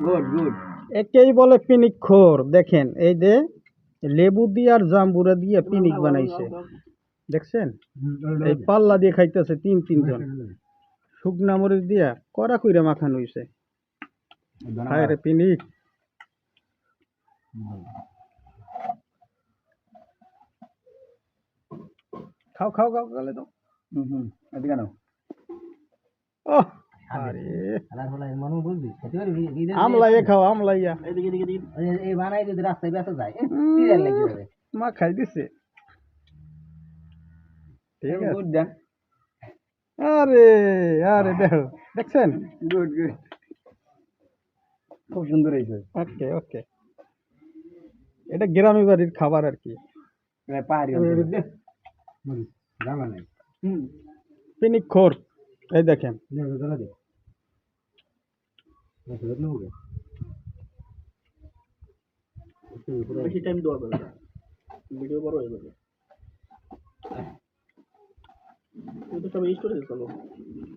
Good good. একেই বলে পিনিক খোর। দেখেন এই যে লেবু দিয়ে আর জাম্বুরা দিয়ে পিনিক বানাইছে, দেখছেন? এই পাল্লা দিয়ে খাইতেছে তিনজন। শুকনা মরিচ দিয়া কড়া কইরা মাখানো হইছে। হায় রে পিনিক। খাও খাও খাও গেলে তো। এদিকে নাও। ওহ আরে আমলাইয়া খাও আমলাইয়া। এই বানাই যদি রাস্তায় বেঁচে যায় মা খাই দিছে। ঠিক আছে। Good then. আরে আরে দেখো, দেখছেন? গুড গুড, খুব সুন্দর হয়েছে। ওকে ওকে, এটা গ্রামের বাড়ির খাবার আর কি। পাহাড়ি অঞ্চলে জানা নাই। পিনিক খোর। এই দেখেন বেশি টাইম দেওয়া যাবে না, ভিডিও বড় হয়ে যাবে। তুই তো সব এই করে চলো।